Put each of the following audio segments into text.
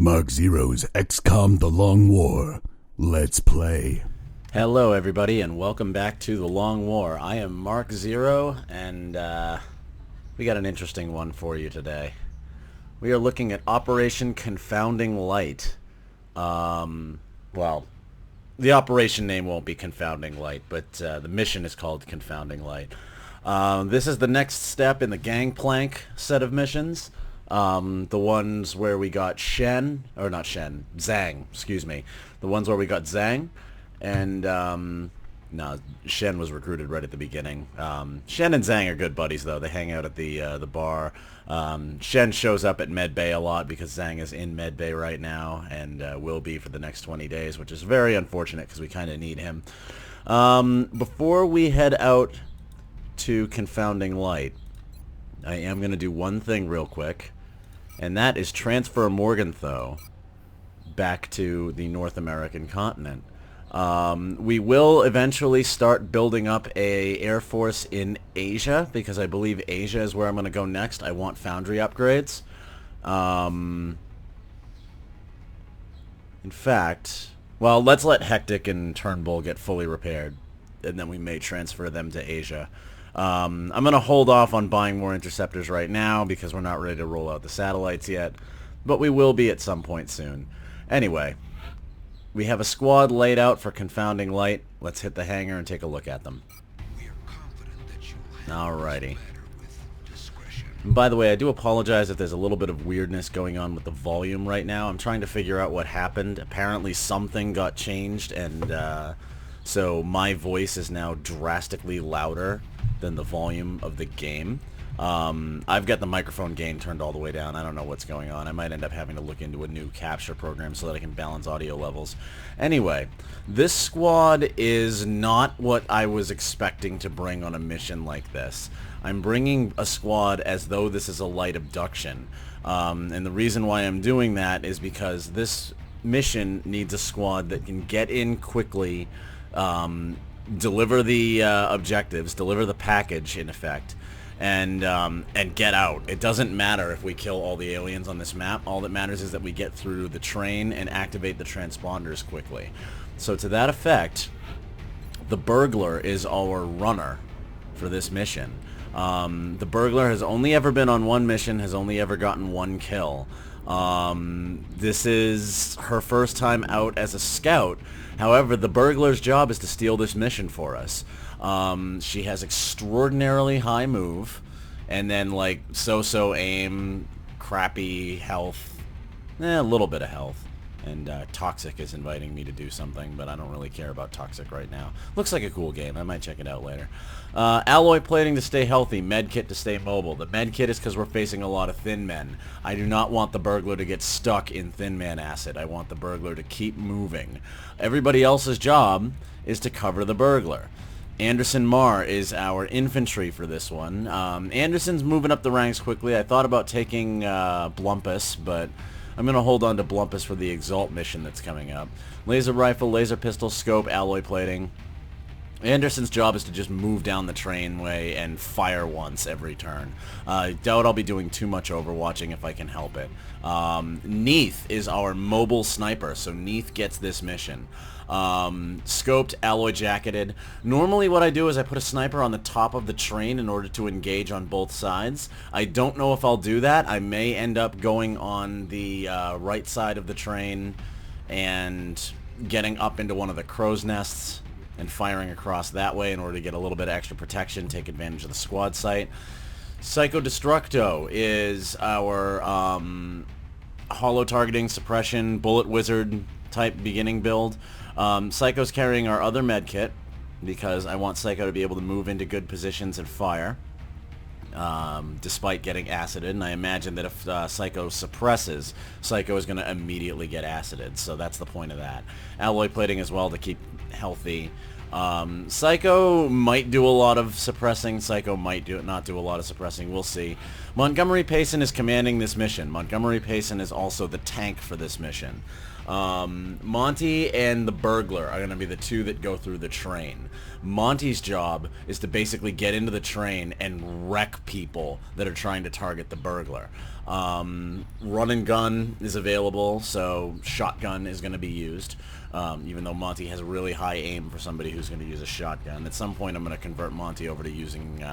Mark Zero's XCOM The Long War. Let's play. Hello everybody and welcome back to The Long War. I am Mark Zero and we got an interesting one for you today. We are looking at Operation Confounding Light. Well, the operation name won't be Confounding Light, but the mission is called Confounding Light. This is the next step in the Gangplank set of missions. The ones where we got Zhang. Excuse me. The ones where we got Zhang, and no, Shen was recruited right at the beginning. Shen and Zhang are good buddies though. They hang out at the bar. Shen shows up at Medbay a lot because Zhang is in Medbay right now and will be for the next 20 days, which is very unfortunate because we kind of need him. Before we head out to Confounding Light, I am going to do one thing real quick, and that is transfer Morgenthau back to the North American continent. We will eventually start building up a Air Force in Asia, because I believe Asia is where I'm going to go next. I want foundry upgrades. In fact, well, let's let Hectic and Turnbull get fully repaired, and then we may transfer them to Asia. I'm going to hold off on buying more interceptors right now because we're not ready to roll out the satellites yet, but we will be at some point soon. Anyway, we have a squad laid out for Confounding Light. Let's hit the hangar and take a look at them. Alrighty. And by the way, I do apologize if there's a little bit of weirdness going on with the volume right now. I'm trying to figure out what happened. Apparently something got changed, and so my voice is now drastically louder than the volume of the game. I've got the microphone gain turned all the way down. I don't know what's going on. I might end up having to look into a new capture program so that I can balance audio levels. Anyway, this squad is not what I was expecting to bring on a mission like this. I'm bringing a squad as though this is a light abduction. And the reason why I'm doing that is because this mission needs a squad that can get in quickly, deliver the objectives, deliver the package in effect, and get out. It doesn't matter if we kill all the aliens on this map. All that matters is that we get through the train and activate the transponders quickly. So to that effect, the burglar is our runner for this mission. The burglar has only ever been on one mission, has only ever gotten one kill. This is her first time out as a scout. However, the burglar's job is to steal this mission for us. She has extraordinarily high move, and then like so-so aim, crappy health, a little bit of health, and Toxic is inviting me to do something, but I don't really care about Toxic right now. Looks like a cool game. I might check it out later. Alloy plating to stay healthy, medkit to stay mobile. The medkit is because we're facing a lot of thin men. I do not want the burglar to get stuck in thin man acid. I want the burglar to keep moving. Everybody else's job is to cover the burglar. Anderson Marr is our infantry for this one. Anderson's moving up the ranks quickly. I thought about taking Blumpus, but I'm going to hold on to Blumpus for the Exalt mission that's coming up. Laser rifle, laser pistol, scope, alloy plating. Anderson's job is to just move down the trainway and fire once every turn. I doubt I'll be doing too much overwatching if I can help it. Neath is our mobile sniper, so Neath gets this mission. Scoped, alloy jacketed. Normally what I do is I put a sniper on the top of the train in order to engage on both sides. I don't know if I'll do that. I may end up going on the right side of the train and getting up into one of the crow's nests and firing across that way in order to get a little bit of extra protection, take advantage of the squad site. Psycho Destructo is our holo targeting, suppression, bullet wizard type beginning build. Psycho's carrying our other med kit because I want Psycho to be able to move into good positions and fire despite getting acided, and I imagine that if Psycho suppresses, Psycho is going to immediately get acided, so that's the point of that. Alloy plating as well to keep healthy. Psycho might do a lot of suppressing, Psycho might not do a lot of suppressing, we'll see. Montgomery Payson is commanding this mission. Montgomery Payson is also the tank for this mission. Monty and the burglar are going to be the two that go through the train. Monty's job is to basically get into the train and wreck people that are trying to target the burglar. Run and gun is available, so shotgun is going to be used. Even though Monty has really high aim for somebody who's going to use a shotgun. At some point I'm going to convert Monty over to using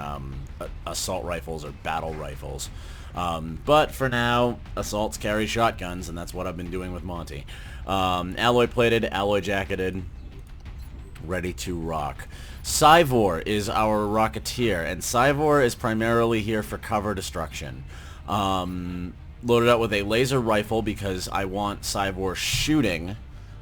assault rifles or battle rifles. But for now, assaults carry shotguns, and that's what I've been doing with Monty. Alloy plated, alloy jacketed, ready to rock. Cyvor is our rocketeer, and Cyvor is primarily here for cover destruction. Loaded up with a laser rifle because I want Cyvor shooting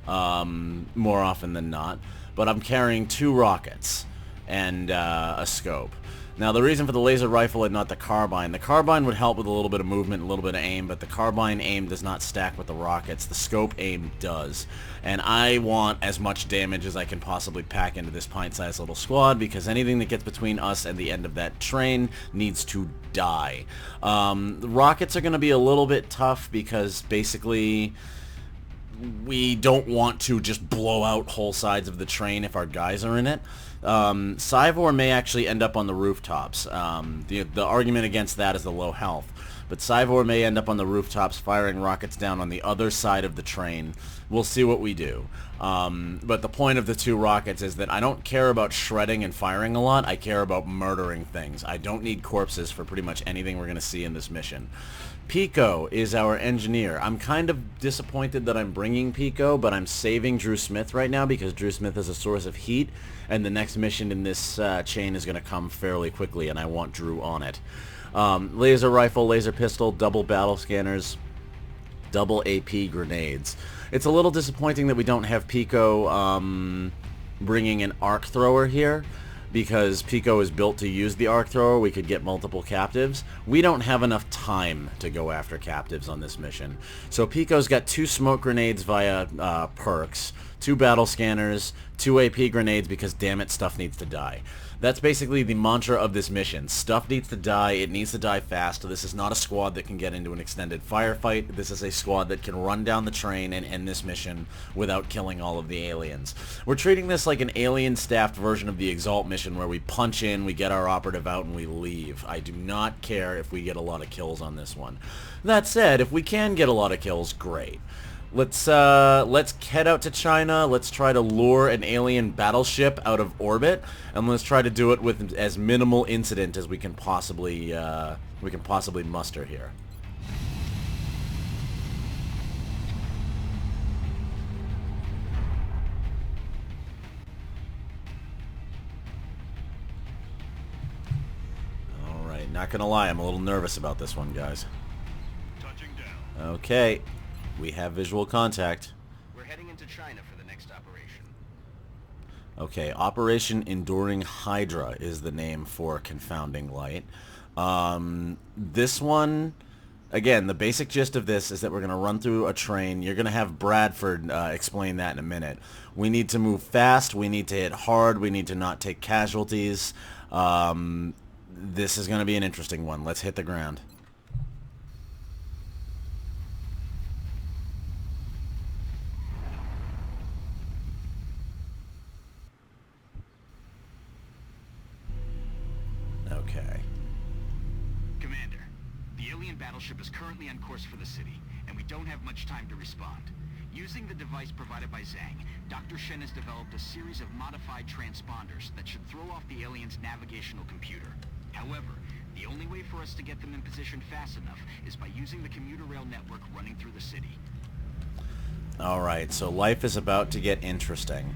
more often than not, but I'm carrying 2 rockets and a scope. Now the reason for the laser rifle and not the carbine would help with a little bit of movement, a little bit of aim, but the carbine aim does not stack with the rockets. The scope aim does. And I want as much damage as I can possibly pack into this pint-sized little squad, because anything that gets between us and the end of that train needs to die. The rockets are going to be a little bit tough because basically we don't want to just blow out whole sides of the train if our guys are in it. Cyvor may actually end up on the rooftops. The argument against that is the low health. But Cyvor may end up on the rooftops firing rockets down on the other side of the train. We'll see what we do. But the point of the 2 rockets is that I don't care about shredding and firing a lot. I care about murdering things. I don't need corpses for pretty much anything we're going to see in this mission. Pico is our engineer. I'm kind of disappointed that I'm bringing Pico, but I'm saving Drew Smith right now because Drew Smith is a source of heat, and the next mission in this chain is going to come fairly quickly, and I want Drew on it. Laser rifle, laser pistol, double battle scanners, double AP grenades. It's a little disappointing that we don't have Pico bringing an arc thrower here, because Pico is built to use the arc thrower. We could get multiple captives. We don't have enough time to go after captives on this mission. So Pico's got 2 smoke grenades via perks, 2 battle scanners, 2 AP grenades because damn it, stuff needs to die. That's basically the mantra of this mission. Stuff needs to die. It needs to die fast. This is not a squad that can get into an extended firefight. This is a squad that can run down the train and end this mission without killing all of the aliens. We're treating this like an alien-staffed version of the Exalt mission where we punch in, we get our operative out, and we leave. I do not care if we get a lot of kills on this one. That said, if we can get a lot of kills, great. Let's head out to China. Let's try to lure an alien battleship out of orbit, and let's try to do it with as minimal incident as we can possibly muster here. All right, not gonna lie, I'm a little nervous about this one, guys. Touching down. Okay. We have visual contact. We're heading into China for the next operation. Okay, Operation Enduring Hydra is the name for Confounding Light. This one, again, the basic gist of this is that we're going to run through a train. You're going to have Bradford explain that in a minute. We need to move fast. We need to hit hard. We need to not take casualties. This is going to be an interesting one. Let's hit the ground. Okay. Commander, the alien battleship is currently on course for the city, and we don't have much time to respond. Using the device provided by Zhang, Dr. Shen has developed a series of modified transponders that should throw off the alien's navigational computer. However, the only way for us to get them in position fast enough is by using the commuter rail network running through the city. Alright, so life is about to get interesting.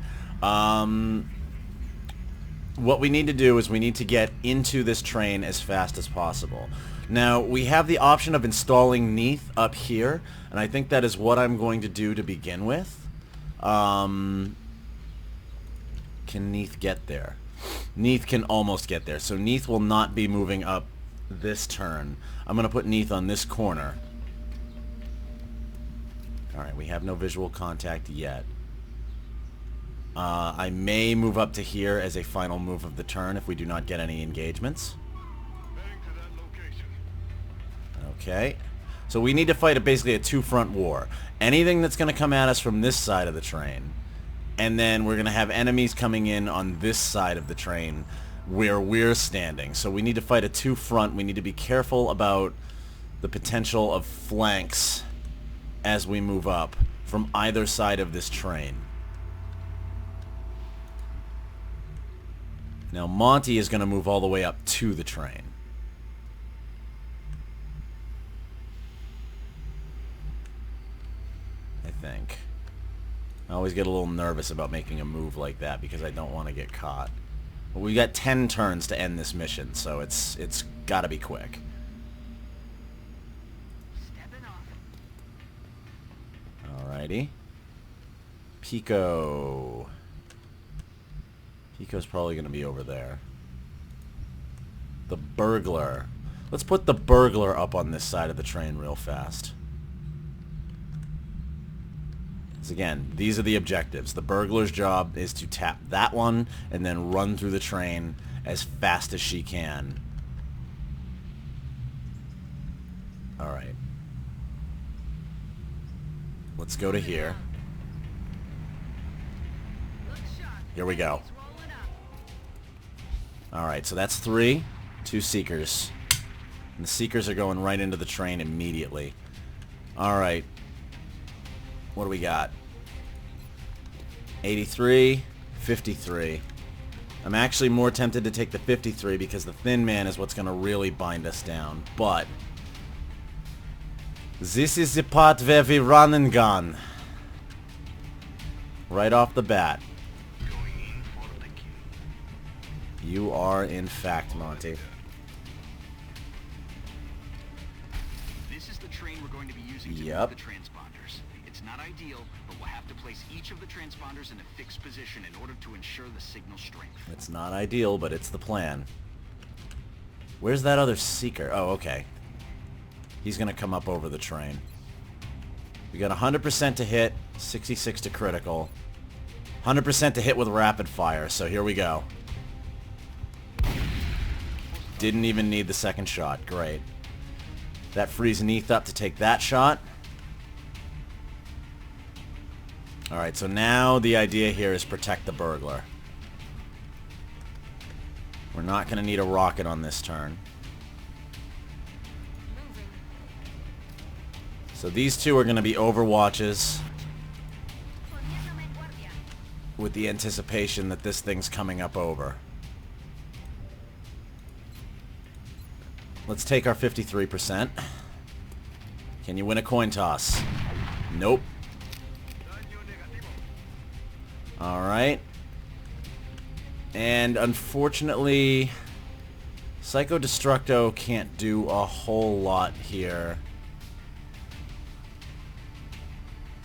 What we need to do is we need to get into this train as fast as possible. Now, we have the option of installing Neath up here, and I think that is what I'm going to do to begin with. Can Neath get there? Neath can almost get there, so Neath will not be moving up this turn. I'm going to put Neath on this corner. Alright, we have no visual contact yet. I may move up to here as a final move of the turn if we do not get any engagements. Heading to that location. Okay. So we need to fight basically a two-front war. Anything that's going to come at us from this side of the train, and then we're going to have enemies coming in on this side of the train where we're standing. So we need to fight a two-front. We need to be careful about the potential of flanks as we move up from either side of this train. Now Monty is going to move all the way up to the train. I think. I always get a little nervous about making a move like that because I don't want to get caught. But we got 10 turns to end this mission, so it's got to be quick. Alrighty. Pico. Pico's probably going to be over there. The burglar. Let's put the burglar up on this side of the train real fast. Because again, these are the objectives. The burglar's job is to tap that one and then run through the train as fast as she can. Alright. Let's go to here. Here we go. Alright, so that's 3. 2 Seekers. And the Seekers are going right into the train immediately. Alright. What do we got? 83, 53. I'm actually more tempted to take the 53 because the Thin Man is what's going to really bind us down. But this is the part where we run and gun. Right off the bat. You are, in fact, Monty. This is the train we're going to be using to move the transponders. It's not ideal, but we'll have to place each of the transponders in a fixed position in order to ensure the signal strength. It's not ideal, but it's the plan. Where's that other Seeker? Oh, okay. He's going to come up over the train. We got 100% to hit, 66 to critical. 100% to hit with rapid fire, so here we go. Didn't even need the second shot. Great. That frees Neath up to take that shot. Alright, so now the idea here is protect the burglar. We're not going to need a rocket on this turn. So these two are going to be overwatches with the anticipation that this thing's coming up over. Let's take our 53%. Can you win a coin toss? Nope. Alright. And unfortunately, Psycho Destructo can't do a whole lot here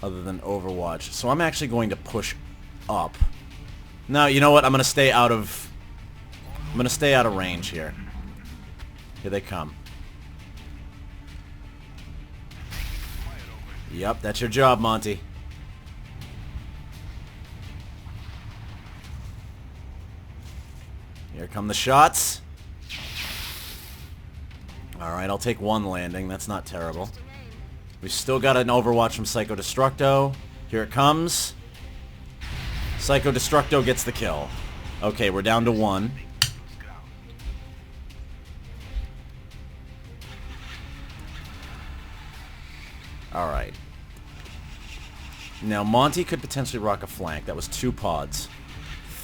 other than Overwatch. So I'm actually going to push up. No, you know what? I'm going to stay out of range here. Here they come. Yep, that's your job, Monty. Here come the shots. Alright, I'll take one landing. That's not terrible. We've still got an Overwatch from Psycho Destructo. Here it comes. Psycho Destructo gets the kill. Okay, we're down to 1. Alright. Now, Monty could potentially rock a flank. That was 2 pods.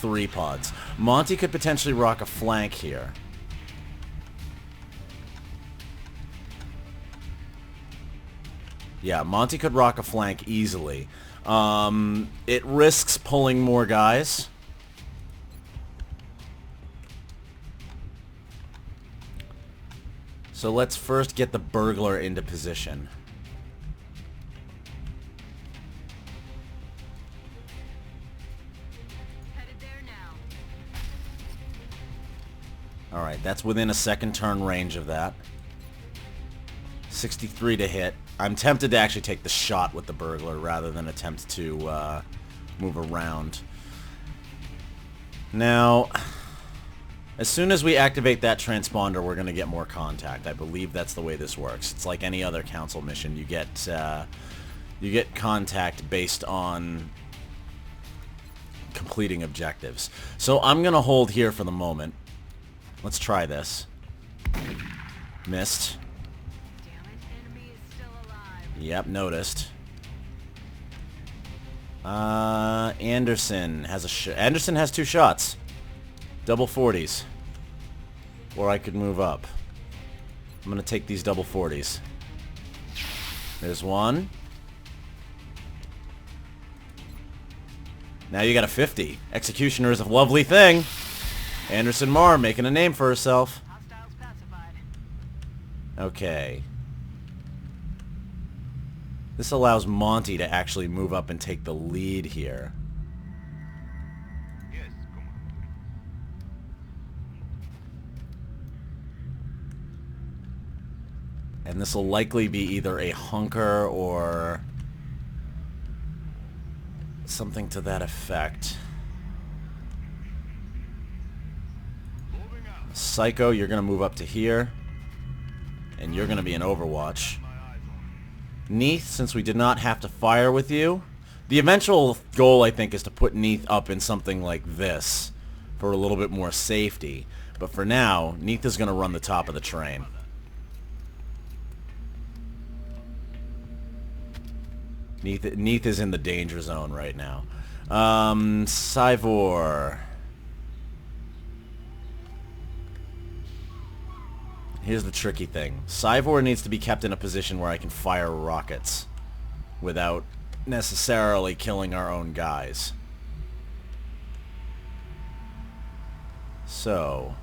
3 pods. Monty could potentially rock a flank here. Yeah, Monty could rock a flank easily. It risks pulling more guys. So let's first get the burglar into position. Alright, that's within a second turn range of that. 63 to hit. I'm tempted to actually take the shot with the burglar rather than attempt to move around. Now, As soon as we activate that transponder, we're going to get more contact. I believe that's the way this works. It's like any other council mission. You get contact based on completing objectives. So I'm going to hold here for the moment. Let's try this. Missed. Yep, noticed. Anderson has Anderson has 2 shots. Double 40s. Or I could move up. I'm gonna take these double 40s. There's one. Now you got a 50. Executioner is a lovely thing. Anderson Marr making a name for herself. Okay. This allows Monty to actually move up and take the lead here. And this will likely be either a hunker or something to that effect. Psycho, you're going to move up to here. And you're going to be in Overwatch. Neath, since we did not have to fire with you, the eventual goal, I think, is to put Neath up in something like this for a little bit more safety. But for now, Neath is going to run the top of the train. Neath is in the danger zone right now. Cyvor. Here's the tricky thing. Cyvor needs to be kept in a position where I can fire rockets without necessarily killing our own guys. So,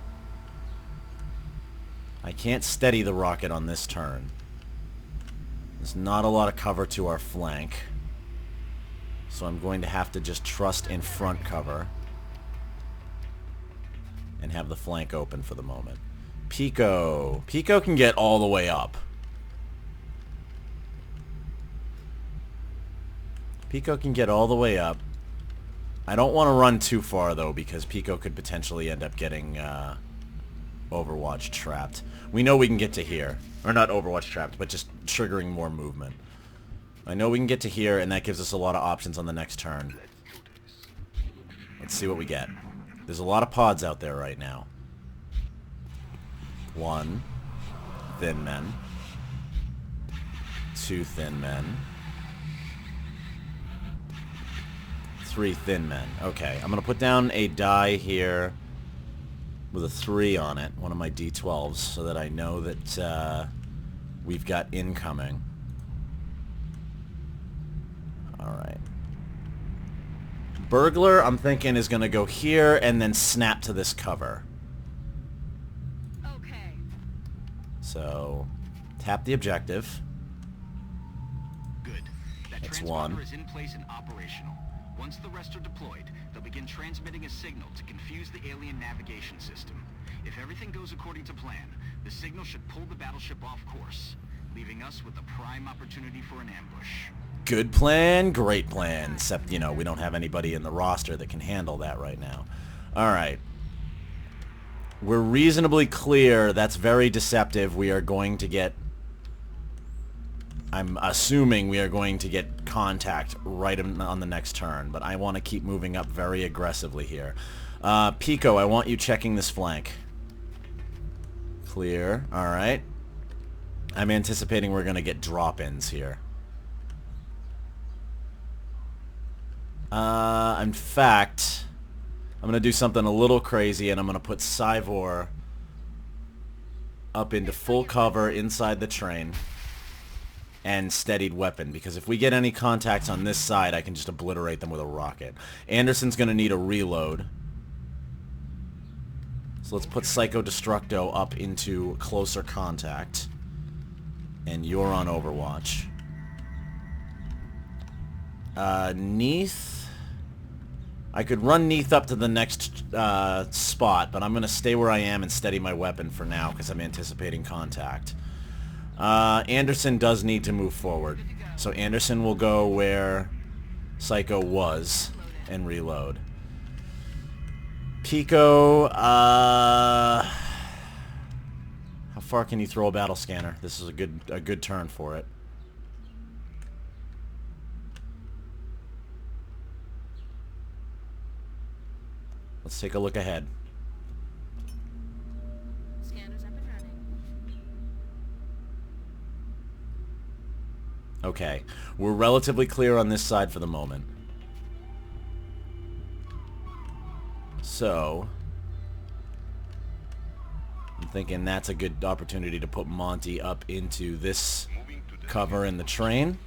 I can't steady the rocket on this turn. There's not a lot of cover to our flank. So I'm going to have to just trust in front cover and have the flank open for the moment. Pico. Pico can get all the way up. Pico can get all the way up. I don't want to run too far, though, because Pico could potentially end up getting Overwatch trapped. We know we can get to here. Or not Overwatch trapped, but just triggering more movement. I know we can get to here, and that gives us a lot of options on the next turn. Let's see what we get. There's a lot of pods out there right now. 1 thin men. 2 thin men. 3 thin men. Okay, I'm going to put down a die here with a 3 on it, one of my D12s, so that I know that we've got incoming. Alright. Burglar, I'm thinking, is going to go here and then snap to this cover. Okay. So, tap the objective. Good. That That's transponder one. is in place and operational. Once the rest are deployed, they'll begin transmitting a signal to confuse the alien navigation system. If everything goes according to plan, the signal should pull the battleship off course, leaving us with a prime opportunity for an ambush. Good plan, great plan. Except, you know, we don't have anybody in the roster that can handle that right now. Alright. We're reasonably clear. That's very deceptive. We are going to get... I'm assuming we are going to get contact right on the next turn, but I want to keep moving up very aggressively here. Pico, I want you checking this flank. Clear. Alright. I'm anticipating we're going to get drop-ins here. In fact, I'm going to do something a little crazy, and I'm going to put Cyvor up into full cover inside the train and steadied weapon, because if we get any contacts on this side, I can just obliterate them with a rocket. Anderson's going to need a reload. So let's put Psycho Destructo up into closer contact. And you're on Overwatch. Neath. I could run Neath up to the next spot, but I'm going to stay where I am and steady my weapon for now because I'm anticipating contact. Anderson does need to move forward. So Anderson will go where Psycho was and reload. Kiko, how far can you throw a battle scanner? This is a good turn for it. Let's take a look ahead. Scanners up and running. Okay, we're relatively clear on this side for the moment. So, I'm thinking that's a good opportunity to put Monty up into this cover in the train.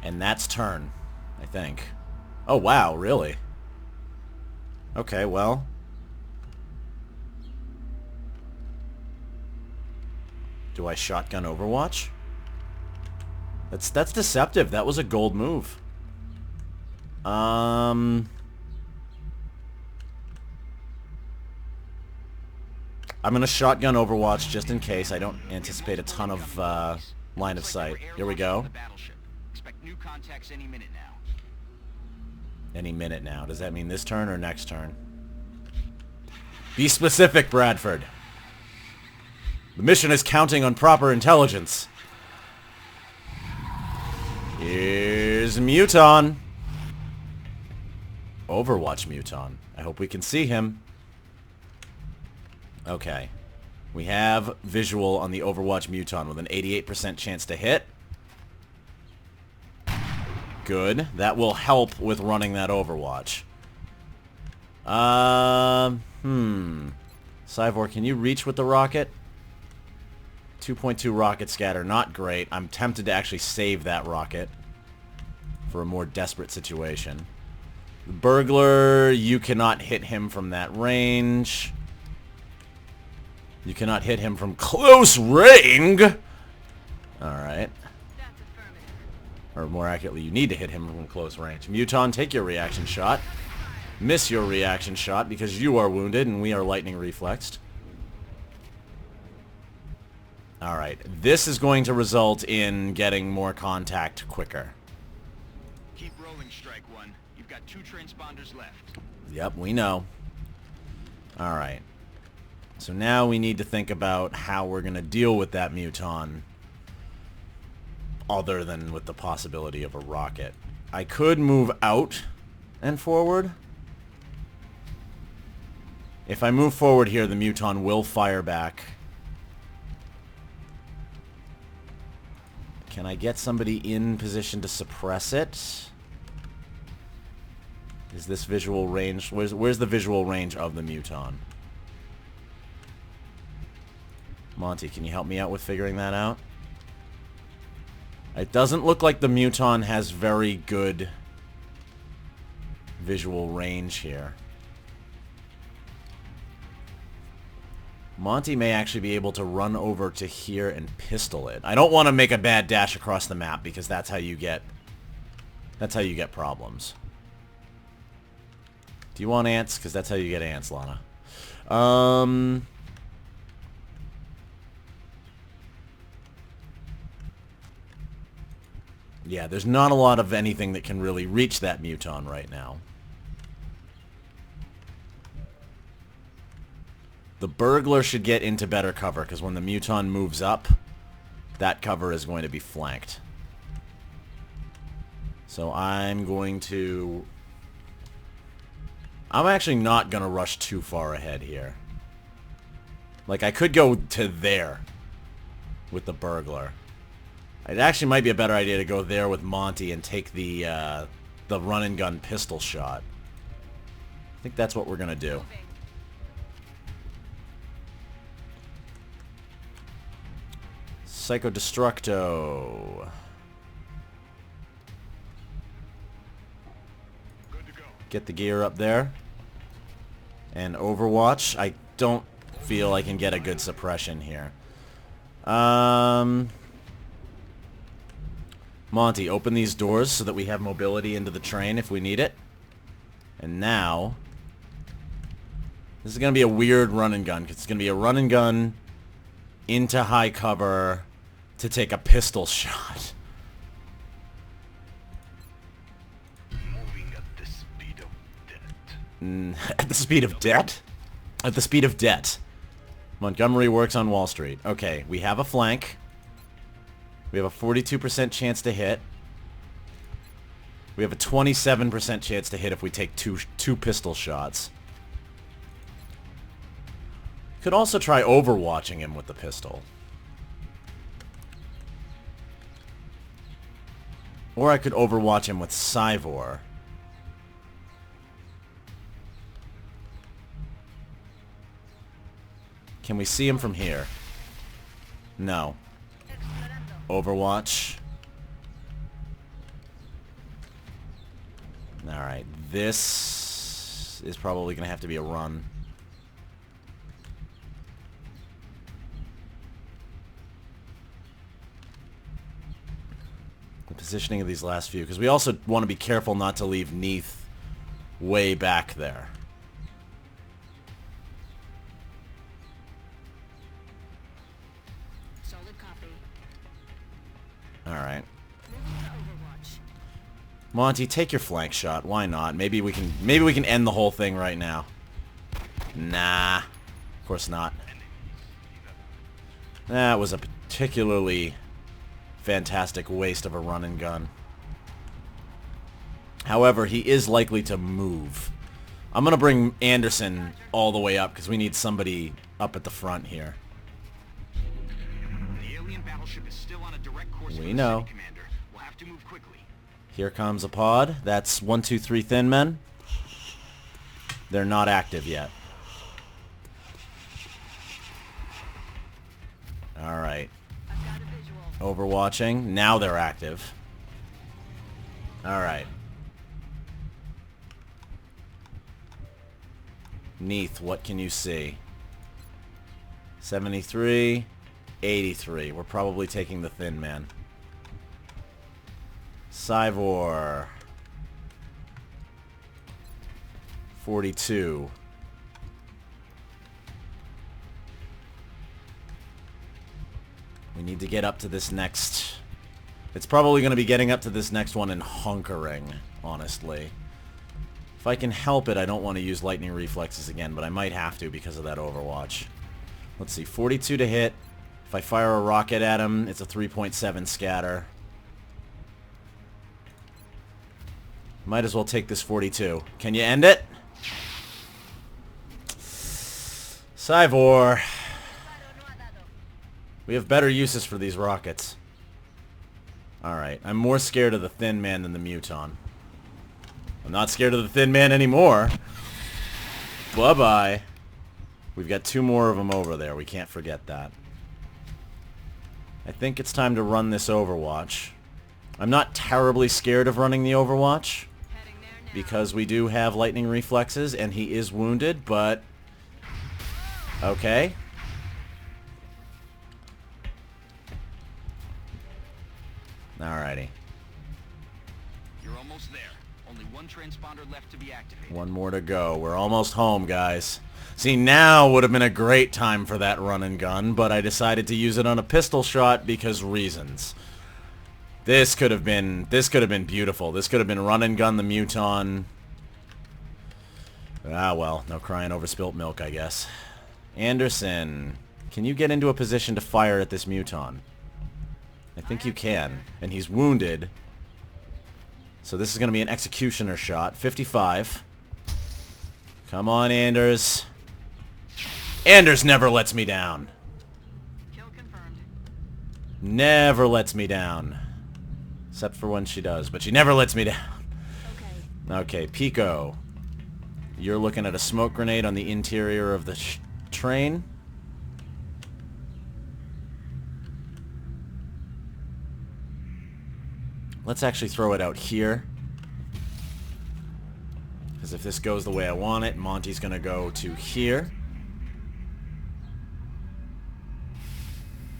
And that's turn, I think. Oh, wow, really? Okay, well. Do I shotgun Overwatch? That's deceptive. That was a gold move. I'm gonna shotgun Overwatch just in case. I don't anticipate a ton of line of sight. Here we go. Expect new contacts any minute now. Any minute now. Does that mean this turn or next turn? Be specific, Bradford. The mission is counting on proper intelligence. Here's Muton. Overwatch Muton. I hope we can see him. Okay. We have visual on the Overwatch Muton with an 88% chance to hit. Good. That will help with running that Overwatch. Cyvor, can you reach with the rocket? 2.2 rocket scatter. Not great. I'm tempted to actually save that rocket for a more desperate situation. The burglar, you cannot hit him from that range. You cannot hit him from close range. Alright. Or more accurately, you need to hit him from close range. Muton, take your reaction shot. Miss your reaction shot because you are wounded and we are lightning reflexed. Alright, this is going to result in getting more contact quicker. Keep rolling, Strike One. You've got 2 transponders left. Yep, we know. Alright. So now we need to think about how we're going to deal with that Muton. Other than with the possibility of a rocket. I could move out and forward. If I move forward here, the Muton will fire back. Can I get somebody in position to suppress it? Is this visual range? Where's the visual range of the Muton? Monty, can you help me out with figuring that out? It doesn't look like the Muton has very good visual range here. Monty may actually be able to run over to here and pistol it. I don't want to make a bad dash across the map because that's how you get problems. Do you want ants? Because that's how you get ants, Lana. Yeah, there's not a lot of anything that can really reach that Muton right now. The burglar should get into better cover, because when the Muton moves up, that cover is going to be flanked. So I'm actually not going to rush too far ahead here. Like, I could go to there with the burglar. It actually might be a better idea to go there with Monty and take the run and gun pistol shot. I think that's what we're gonna do. Psycho Destructo. Get the gear up there. And Overwatch. I don't feel I can get a good suppression here. Monty, open these doors so that we have mobility into the train if we need it. And now, this is going to be a weird run and gun, because it's going to be a run and gun into high cover to take a pistol shot. Moving at the speed of death. At the speed of debt? At the speed of debt. Montgomery works on Wall Street. Okay, we have a flank. We have a 42% chance to hit. We have a 27% chance to hit if we take two pistol shots. Could also try overwatching him with the pistol. Or I could overwatch him with Cyvor. Can we see him from here? No. Overwatch. Alright, this is probably going to have to be a run. The positioning of these last few, because we also want to be careful not to leave Neath way back there. Solid copy. Alright. Moving to Overwatch. Monty, take your flank shot. Why not? Maybe we can end the whole thing right now. Nah. Of course not. That was a particularly fantastic waste of a run and gun. However, he is likely to move. I'm going to bring Anderson all the way up because we need somebody up at the front here. The alien battleship is still on a direct course We for the know. city, Commander. We'll have to move quickly. Here comes a pod. That's 1, 2, 3 thin men. They're not active yet. Alright. I've got a visual. Overwatching. Now they're active. Alright. Neath, what can you see? 73, 83. We're probably taking the thin man. Cyvor. 42. We need to get up to this next... It's probably going to be getting up to this next one and hunkering, honestly. If I can help it, I don't want to use lightning reflexes again, but I might have to because of that overwatch. Let's see, 42 to hit. If I fire a rocket at him, it's a 3.7 scatter. Might as well take this 42. Can you end it? Cyvor. We have better uses for these rockets. Alright, I'm more scared of the thin man than the muton. I'm not scared of the thin man anymore. Bye-bye. We've got 2 more of them over there. We can't forget that. I think it's time to run this overwatch. I'm not terribly scared of running the overwatch Heading there now. because we do have lightning reflexes and he is wounded, but... Okay. Alrighty. You're almost there. Only one transponder left to be activated. One more to go. We're almost home, guys. See, now would have been a great time for that run and gun, but I decided to use it on a pistol shot because reasons. This could have been beautiful. This could have been run and gun the muton. Ah, well, no crying over spilt milk, I guess. Anderson, can you get into a position to fire at this muton? I think you can. And he's wounded. So this is going to be an executioner shot. 55. Come on, Anders. Anders never lets me down. Kill confirmed. Never lets me down. Except for when she does. But she never lets me down. Okay. Okay, Pico. You're looking at a smoke grenade on the interior of the train. Let's actually throw it out here. Because if this goes the way I want it, Monty's going to go to here.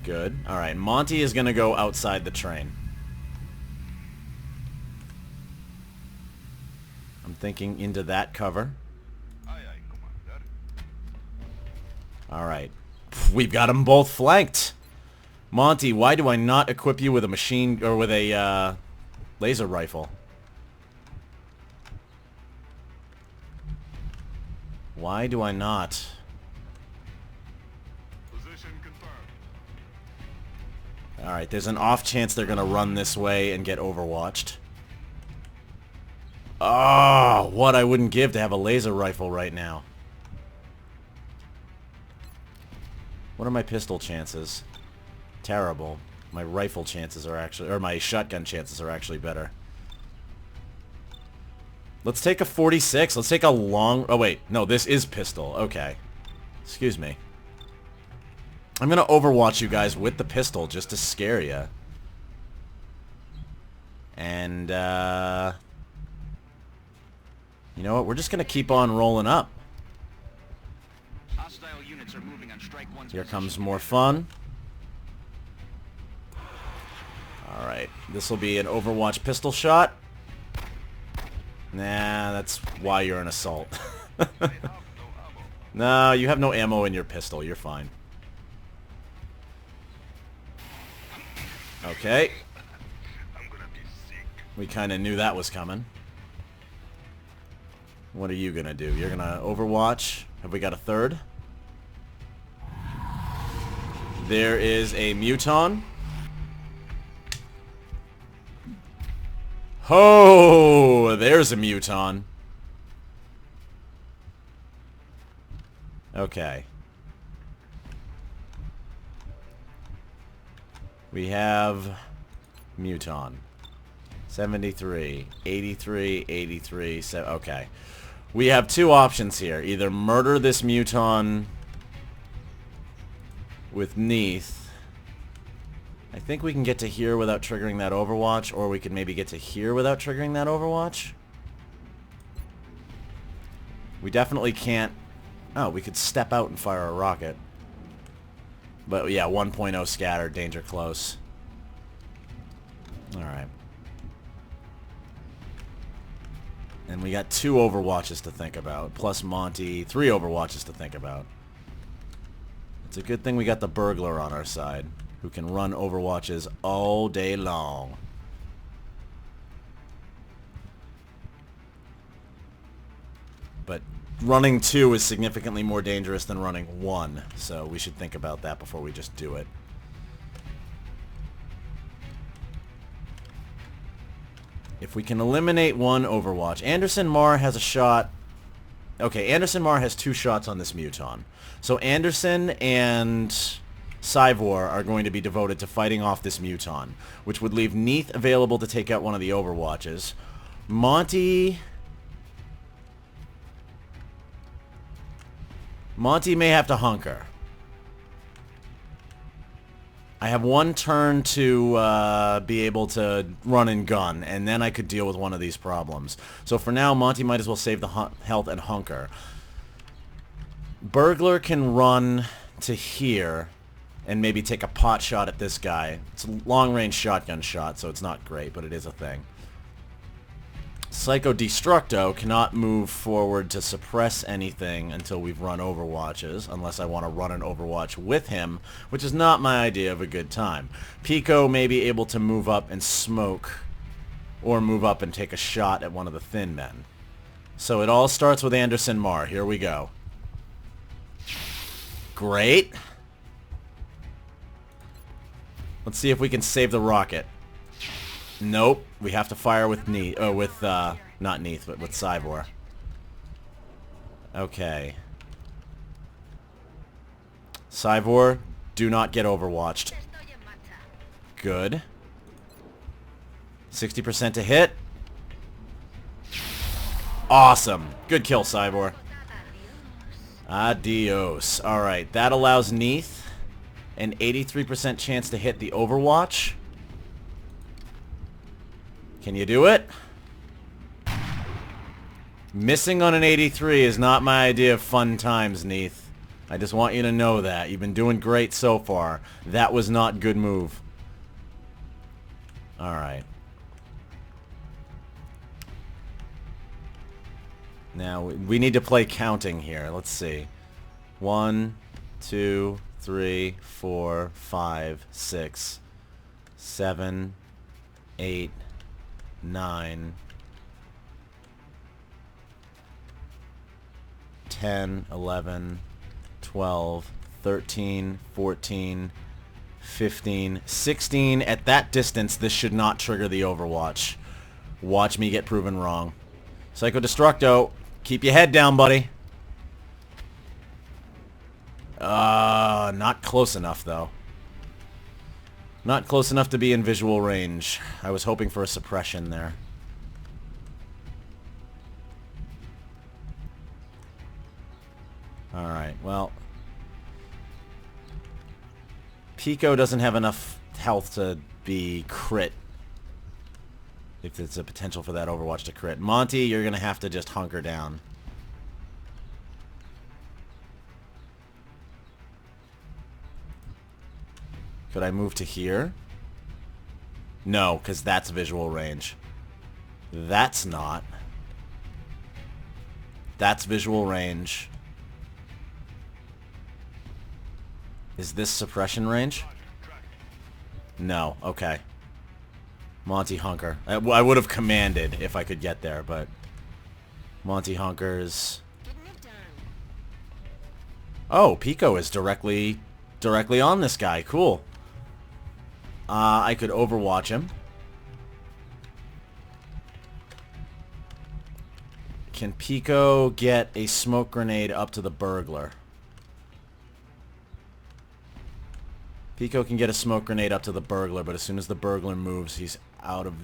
Good. Alright, Monty is going to go outside the train. I'm thinking into that cover. Alright. We've got them both flanked. Monty, why do I not equip you with a machine, or with a, laser rifle? Why do I not? Position confirmed. Alright, there's an off chance they're gonna run this way and get overwatched. Oh, what I wouldn't give to have a laser rifle right now. What are my pistol chances? Terrible. My rifle chances are actually, or my shotgun chances are actually better. Let's take a 46. Let's take a long... Oh, wait. No, this is pistol. Okay. Excuse me. I'm going to overwatch you guys with the pistol just to scare you. And, you know what? We're just going to keep on rolling up. Hostile units are moving on strike one's Here comes position. more fun. Alright. This will be an Overwatch pistol shot. Nah, that's why you're an assault. No, you have no ammo in your pistol. You're fine. Okay. I'm gonna be sick. We kind of knew that was coming. What are you going to do? You're going to Overwatch. Have we got a third? There is a Muton. Ho! There's a Muton. Okay. We have Muton. 73, 83, 83, okay. We have two options here. Either murder this Muton with Neath. I think we can get to here without triggering that Overwatch, or we could maybe get to here without triggering that Overwatch. We definitely can't... Oh, we could step out and fire a rocket. But yeah, 1.0 scattered, danger close. Alright. And we got 2 Overwatches to think about, plus Monty, 3 Overwatches to think about. It's a good thing we got the burglar on our side, who can run Overwatches all day long. But running 2 is significantly more dangerous than running 1, so we should think about that before we just do it. If we can eliminate 1 Overwatch. Anderson Marr has a shot. Okay, Anderson Marr has 2 shots on this Muton. So Anderson and Cyvor are going to be devoted to fighting off this Muton, which would leave Neath available to take out one of the Overwatches. Monty may have to hunker. I have 1 turn to be able to run and gun, and then I could deal with one of these problems. So for now, Monty might as well save the health and hunker. Burglar can run to here and maybe take a pot shot at this guy. It's a long-range shotgun shot, so it's not great, but it is a thing. Psycho Destructo cannot move forward to suppress anything until we've run Overwatches, unless I want to run an Overwatch with him, which is not my idea of a good time. Pico may be able to move up and smoke, or move up and take a shot at one of the thin men. So it all starts with Anderson Marr. Here we go. Great. Let's see if we can save the rocket. Nope. We have to fire with Neath. Oh, with, not Neath, but with Cyvor. Okay. Cyvor, do not get overwatched. Good. 60% to hit. Awesome. Good kill, Cyvor. Adios. Alright, that allows Neath an 83% chance to hit the Overwatch. Can you do it? Missing on an 83 is not my idea of fun times, Neath. I just want you to know that. You've been doing great so far. That was not good move. Alright. Now, we need to play counting here. Let's see. 1, 2, 3, 4, 5, 6, 7, 8, 9, 10, 11, 12, 13, 14, 15, 16. At that distance, this should not trigger the overwatch. Watch me get proven wrong. Psycho Destructo, keep your head down, buddy. Not close enough, though. Not close enough to be in visual range. I was hoping for a suppression there. Alright, well... Pico doesn't have enough health to be crit. If there's a potential for that Overwatch to crit. Monty, you're going to have to just hunker down. Could I move to here? No, because that's visual range. That's not. That's visual range. Is this suppression range? No. Okay. Monty hunker. I would have commanded if I could get there, but... Monty hunkers... Oh, Pico is directly on this guy. Cool. I could overwatch him. Can Pico get a smoke grenade up to the burglar? Pico can get a smoke grenade up to the burglar, but as soon as the burglar moves,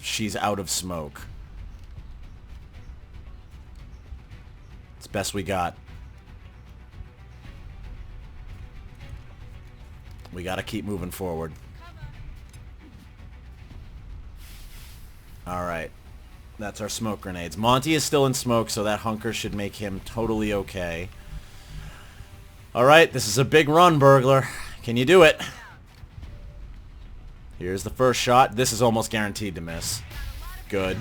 she's out of smoke. It's best we got. We gotta keep moving forward. Alright. That's our smoke grenades. Monty is still in smoke, so that hunker should make him totally okay. Alright, this is a big run, burglar. Can you do it? Here's the first shot. This is almost guaranteed to miss. Good.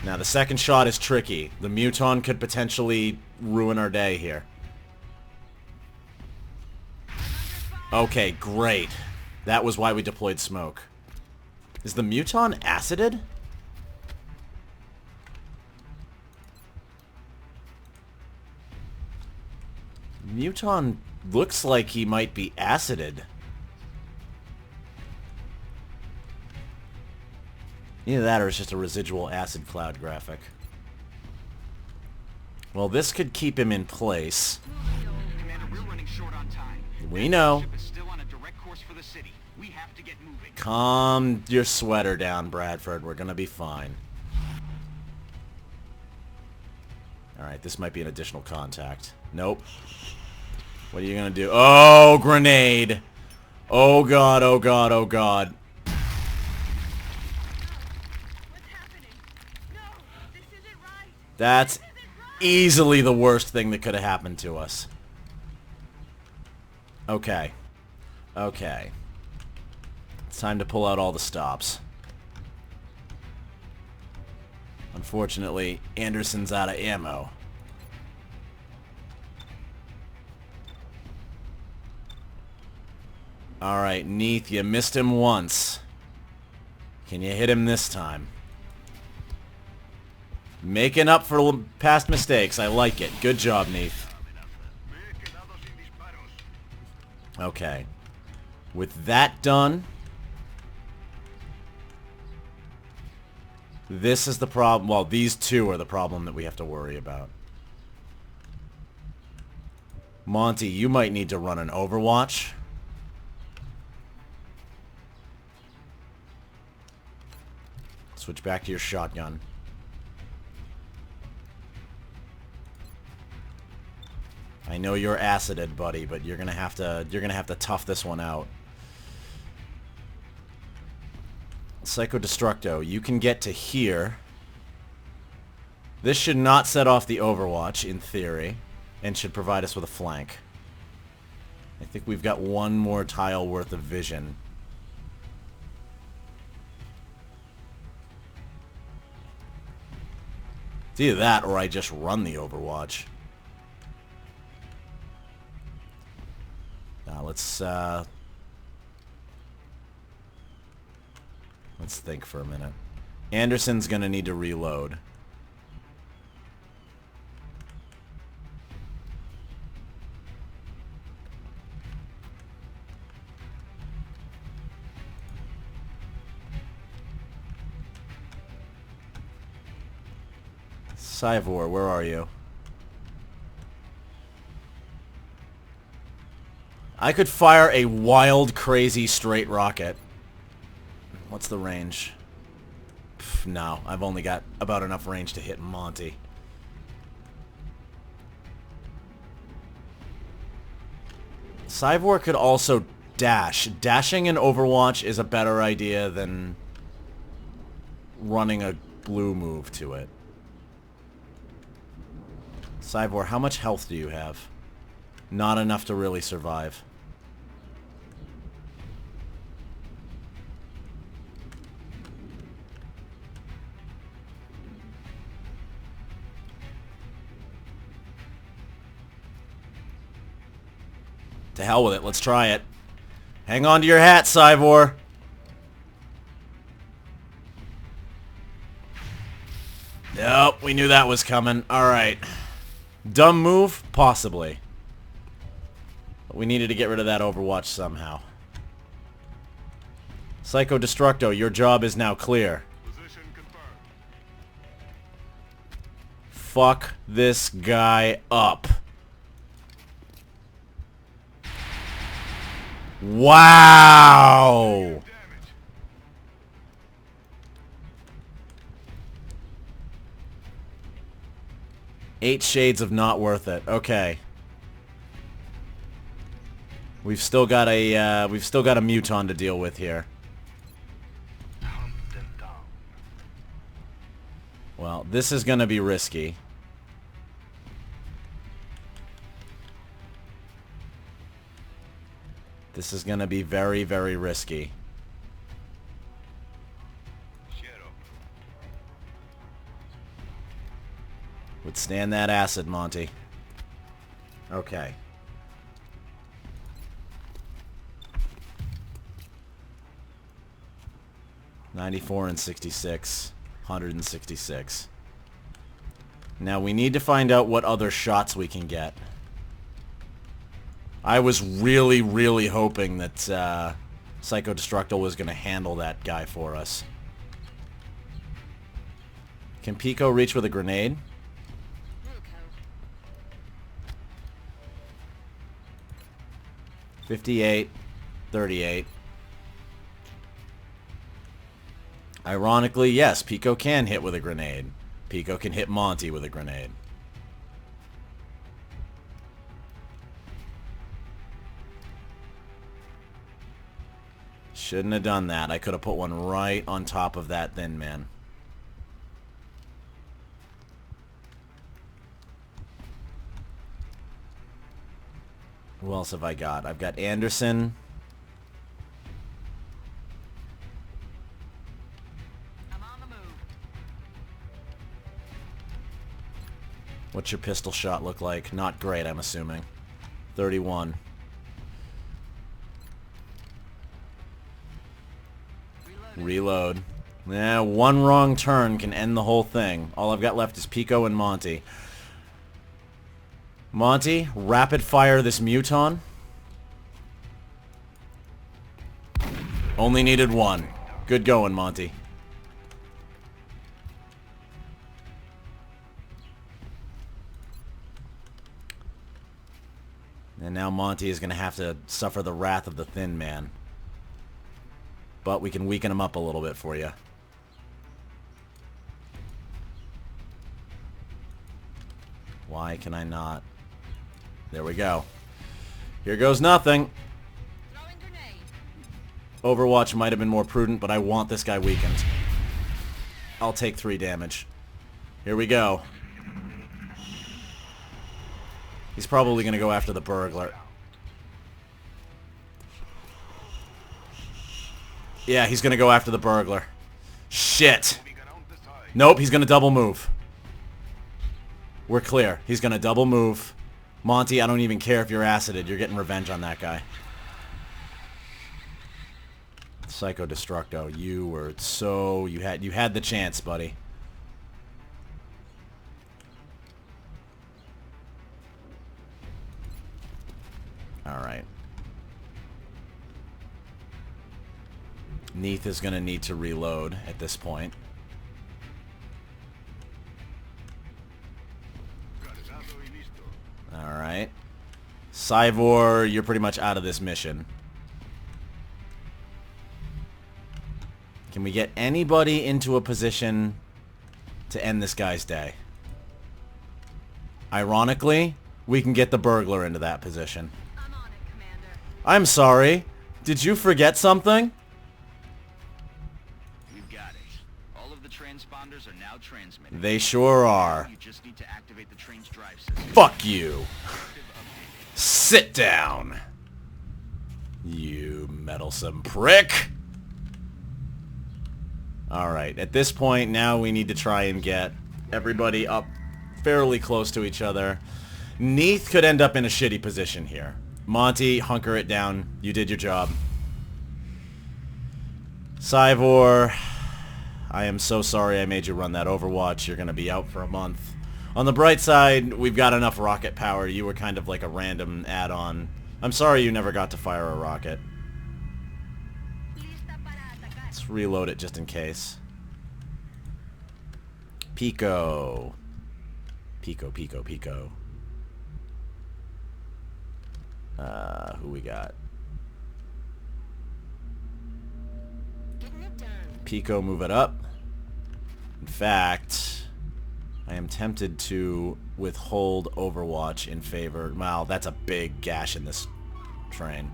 Now the second shot is tricky. The Muton could potentially ruin our day here. Okay, great. That was why we deployed smoke. Is the Muton acided? Muton looks like he might be acided. Either that or it's just a residual acid cloud graphic. Well, this could keep him in place. Commander, we're running short on time. We know. Warship is still on a direct course for the city. We have to get moving. Calm your sweater down, Bradford. We're gonna be fine. Alright, this might be an additional contact. Nope. What are you gonna do? Oh, grenade! Oh god, oh god, oh god. That's easily the worst thing that could have happened to us. Okay. Okay. It's time to pull out all the stops. Unfortunately, Anderson's out of ammo. Alright, Neath, you missed him once. Can you hit him this time? Making up for past mistakes. I like it. Good job, Neath. Okay. With that done, this is the problem. Well, these two are the problem that we have to worry about. Monty, you might need to run an Overwatch. Switch back to your shotgun. I know you're acided, buddy, but you're gonna have to tough this one out. Psycho Destructo, you can get to here. This should not set off the Overwatch, in theory, and should provide us with a flank. I think we've got one more tile worth of vision. It's either that or I just run the Overwatch. Now let's think for a minute. Anderson's gonna need to reload. Cyvor, where are you? I could fire a wild, crazy, straight rocket. What's the range? Pff, no, I've only got about enough range to hit Monty. Cyvor could also dash. Dashing in Overwatch is a better idea than running a blue move to it. Cyvor, how much health do you have? Not enough to really survive. To hell with it, let's try it. Hang on to your hat, Cyvor. Nope, we knew that was coming. Alright. Dumb move? Possibly. But we needed to get rid of that Overwatch somehow. Psycho Destructo, your job is now clear. Position confirmed. Fuck this guy up. Wow! Damage. 8 shades of not worth it. Okay. We've still got a muton to deal with here. Hunt them down. Well, this is gonna be risky. This is gonna be very, very risky. Shadow. Withstand that acid, Monty. Okay. $94 and $66. $166. Now we need to find out what other shots we can get. I was really, really hoping that Psycho Destructo was going to handle that guy for us. Can Pico reach with a grenade? 58, 38. Ironically, yes, Pico can hit with a grenade. Pico can hit Monty with a grenade. Shouldn't have done that. I could have put one right on top of that thin man. Who else have I got? I've got Anderson. I'm on the move. What's your pistol shot look like? Not great, I'm assuming. 31. Reload. Yeah, one wrong turn can end the whole thing. All I've got left is Pico and Monty. Monty, rapid fire this muton. Only needed one. Good going, Monty. And now Monty is going to have to suffer the wrath of the thin man. But we can weaken him up a little bit for you. Why can I not? There we go. Here goes nothing. Throwing grenade. Overwatch might have been more prudent, but I want this guy weakened. I'll take 3 damage. Here we go. He's probably going to go after the burglar. Yeah, he's going to go after the burglar. Shit. Nope, he's going to double move. We're clear. He's going to double move. Monty, I don't even care if you're acided. You're getting revenge on that guy. Psycho Destructo, you were so... You had the chance, buddy. Alright. Neath is going to need to reload at this point. y listo. Alright. Cyvor, you're pretty much out of this mission. Can we get anybody into a position to end this guy's day? Ironically, we can get the burglar into that position. I'm on it, Commander. I'm sorry. Did you forget something? We've got it. All of the transponders are now transmitting. They sure are. You just need to activate the train's drive system. Fuck you. Sit down. You meddlesome prick. Alright, at this point, now we need to try and get everybody up fairly close to each other. Neath could end up in a shitty position here. Monty, hunker it down. You did your job. Cyvor, I am so sorry I made you run that Overwatch. You're going to be out for a month. On the bright side, we've got enough rocket power. You were kind of like a random add-on. I'm sorry you never got to fire a rocket. Lista para atacar. Let's reload it just in case. Pico. Pico, Pico, Pico. Who we got? Getting it done. Pico, move it up. In fact, I am tempted to withhold Overwatch in favor... Wow, that's a big gash in this train.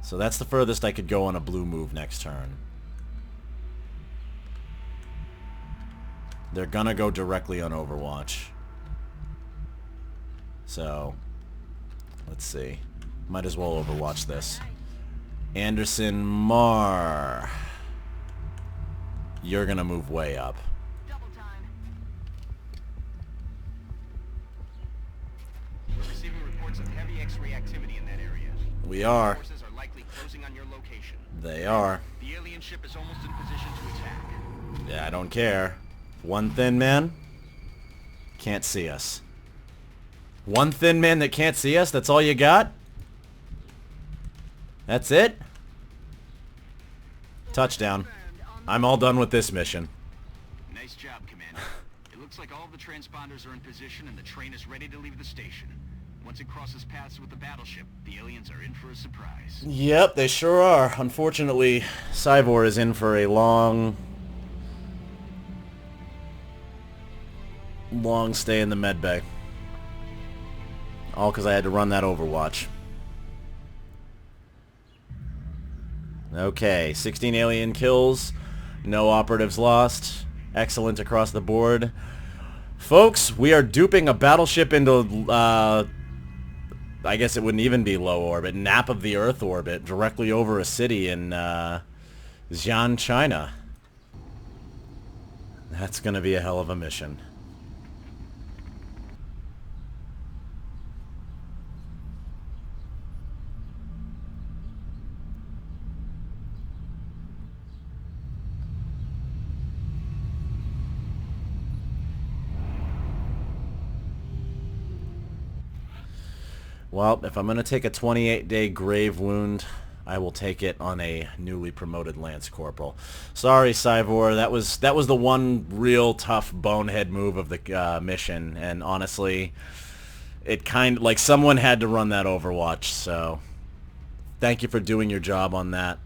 So that's the furthest I could go on a blue move next turn. They're gonna go directly on Overwatch. So, let's see. Might as well Overwatch this. Anderson Marr. You're gonna move way up. Double time. We're receiving reports of heavy X-ray activity in that area. We are. Forces are likely closing on your location. They are. The alien ship is almost in position to attack. Yeah, I don't care. One thin man can't see us. One thin man that can't see us? That's all you got? That's it? Touchdown. I'm all done with this mission. Nice job, Commander. It looks like all of the transponders are in position and the train is ready to leave the station. Once it crosses paths with the battleship, the aliens are in for a surprise. Yep, they sure are. Unfortunately, Cyvor is in for a long stay in the medbay. All because I had to run that Overwatch. Okay, 16 alien kills, no operatives lost, excellent across the board. Folks, we are duping a battleship into, I guess it wouldn't even be low orbit, nap of the Earth orbit, directly over a city in Xi'an, China. That's going to be a hell of a mission. Well, if I'm going to take a 28-day grave wound, I will take it on a newly promoted Lance Corporal. Sorry, Cyvor, that was the one real tough bonehead move of the mission, and honestly, it kind of, like, someone had to run that Overwatch, so thank you for doing your job on that.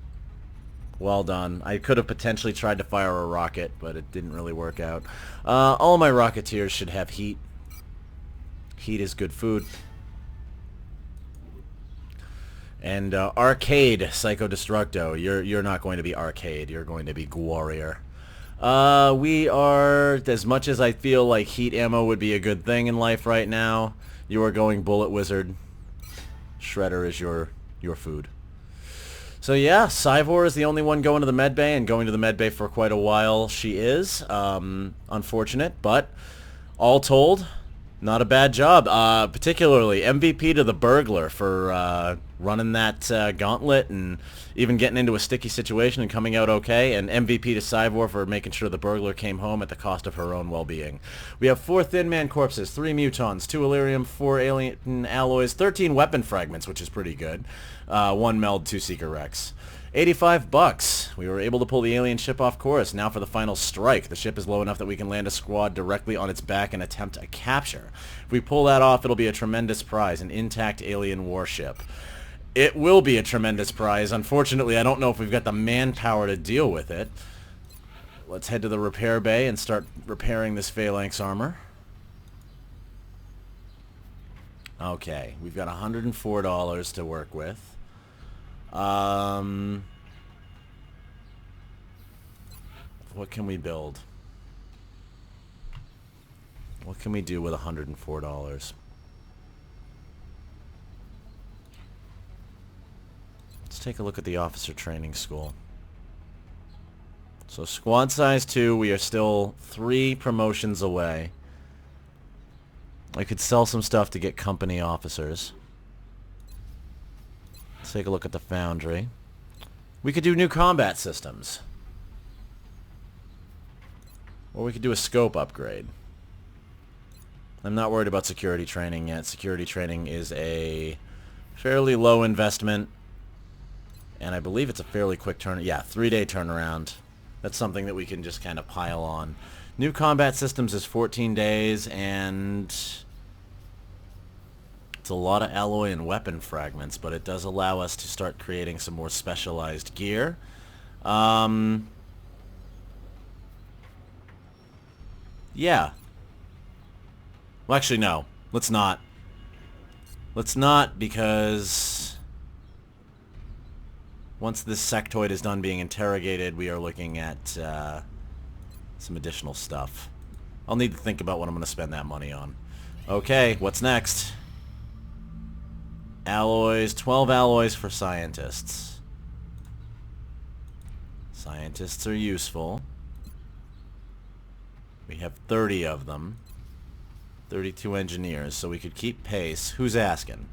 Well done. I could have potentially tried to fire a rocket, but it didn't really work out. All my Rocketeers should have heat. Heat is good food. And Arcade, Psycho Destructo, you're not going to be Arcade, you're going to be Warrior. We are, as much as I feel like heat ammo would be a good thing in life right now, you are going Bullet Wizard. Shredder is your food. So yeah, Cyvor is the only one going to the medbay, and going to the medbay for quite a while she is. Unfortunate, but all told, not a bad job. Particularly MVP to the burglar for running that gauntlet and even getting into a sticky situation and coming out okay, and MVP to Cyvor for making sure the burglar came home at the cost of her own well-being. We have 4 Thin Man corpses, 3 mutons, 2 Illyrium, 4 alien alloys, 13 weapon fragments, which is pretty good, 1 meld, 2 Seeker Rex. $85. We were able to pull the alien ship off course. Now for the final strike. The ship is low enough that we can land a squad directly on its back and attempt a capture. If we pull that off, it'll be a tremendous prize, an intact alien warship. It will be a tremendous prize. Unfortunately, I don't know if we've got the manpower to deal with it. Let's head to the repair bay and start repairing this phalanx armor. Okay, we've got $104 to work with. What can we build? What can we do with $104? Let's take a look at the officer training school. So squad size 2, we are still 3 promotions away. I could sell some stuff to get company officers. Let's take a look at the foundry. We could do new combat systems. Or we could do a scope upgrade. I'm not worried about security training yet. Security training is a fairly low investment. And I believe it's a fairly quick turn. Yeah, 3-day turnaround. That's something that we can just kind of pile on. New combat systems is 14 days, and it's a lot of alloy and weapon fragments, but it does allow us to start creating some more specialized gear. Yeah. Well, actually, no. Let's not. Let's not, because once this sectoid is done being interrogated, we are looking at some additional stuff. I'll need to think about what I'm going to spend that money on. Okay, what's next? Alloys. 12 alloys for scientists. Scientists are useful. We have 30 of them. 32 engineers, so we could keep pace. Who's asking?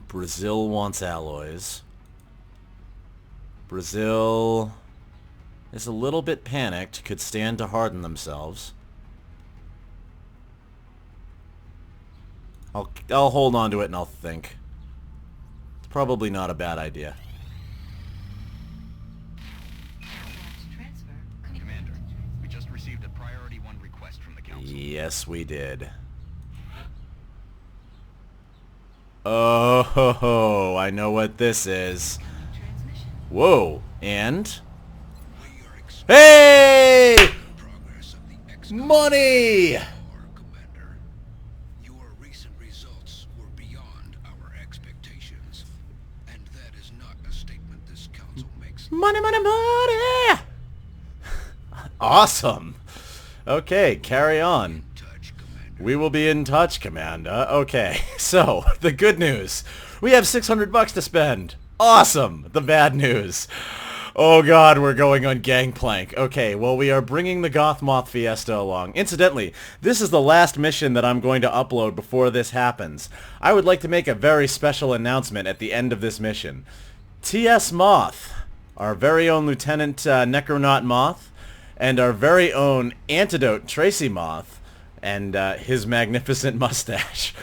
Brazil wants alloys. Brazil is a little bit panicked, could stand to harden themselves. I'll hold on to it and I'll think. It's probably not a bad idea. Commander, we just received a priority 1 request from the council. Yes, we did. Oh, ho, ho, I know what this is. Whoa, and? Hey! Progress of the XCOM Money! Commander. Your recent results were beyond our expectations, and that is not a statement this council makes. Money, money, money! Awesome. Okay, carry on. Touch, Commander. We will be in touch, Commander. Okay, so, the good news. We have $600 to spend. Awesome. The bad news. Oh god, we're going on Gangplank. Okay, well, we are bringing the Gothmoth Fiesta along. Incidentally, this is the last mission that I'm going to upload before this happens. I would like to make a very special announcement at the end of this mission. T.S. Moth, our very own Lieutenant Necronaut Moth, and our very own Antidote Tracy Moth, and his magnificent mustache.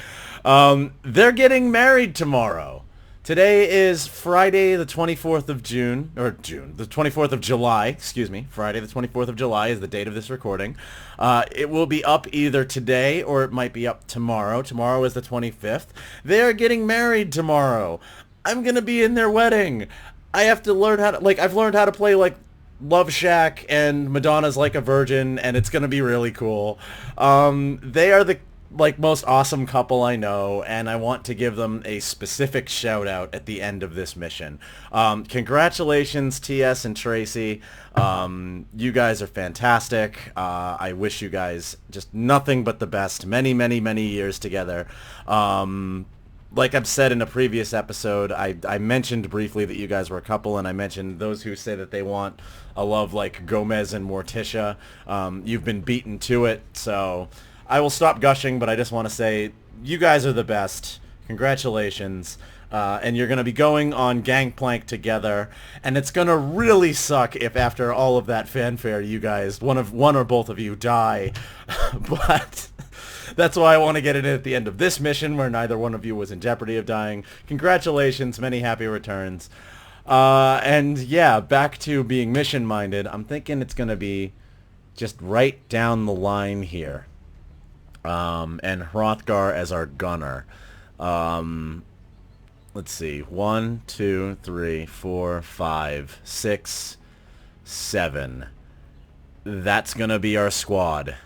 They're getting married tomorrow. Today is Friday the 24th of June, the 24th of July, excuse me. Friday the 24th of July is the date of this recording. It will be up either today or it might be up tomorrow. Tomorrow is the 25th. They are getting married tomorrow. I'm going to be in their wedding. I have to learn how to, I've learned how to play, Love Shack and Madonna's Like a Virgin, and it's going to be really cool. They are the most awesome couple I know, and I want to give them a specific shout out at the end of this mission. Congratulations, TS and Tracy. You guys are fantastic. I wish you guys just nothing but the best. Many, many, many years together. Like I've said in a previous episode, I mentioned briefly that you guys were a couple, and I mentioned those who say that they want a love like Gomez and Morticia. You've been beaten to it, so I will stop gushing, but I just want to say you guys are the best. Congratulations. And you're going to be going on Gangplank together, and it's going to really suck if after all of that fanfare you guys, one or both of you, die. But That's why I want to get it at the end of this mission where neither one of you was in jeopardy of dying. Congratulations, many happy returns. And yeah, back to being mission-minded. I'm thinking it's going to be just right down the line here. And Hrothgar as our gunner. Let's see. 1, 2, 3, 4, 5, 6, 7. That's going to be our squad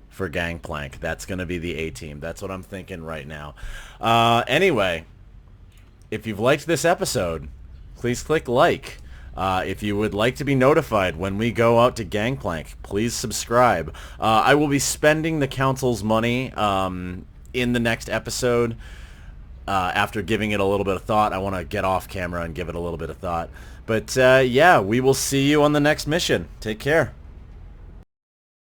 for Gangplank. That's going to be the A-team. That's what I'm thinking right now. Anyway, if you've liked this episode, please click like. If you would like to be notified when we go out to Gangplank, please subscribe. I will be spending the council's money in the next episode after giving it a little bit of thought. I want to get off camera and give it a little bit of thought. But yeah, we will see you on the next mission. Take care.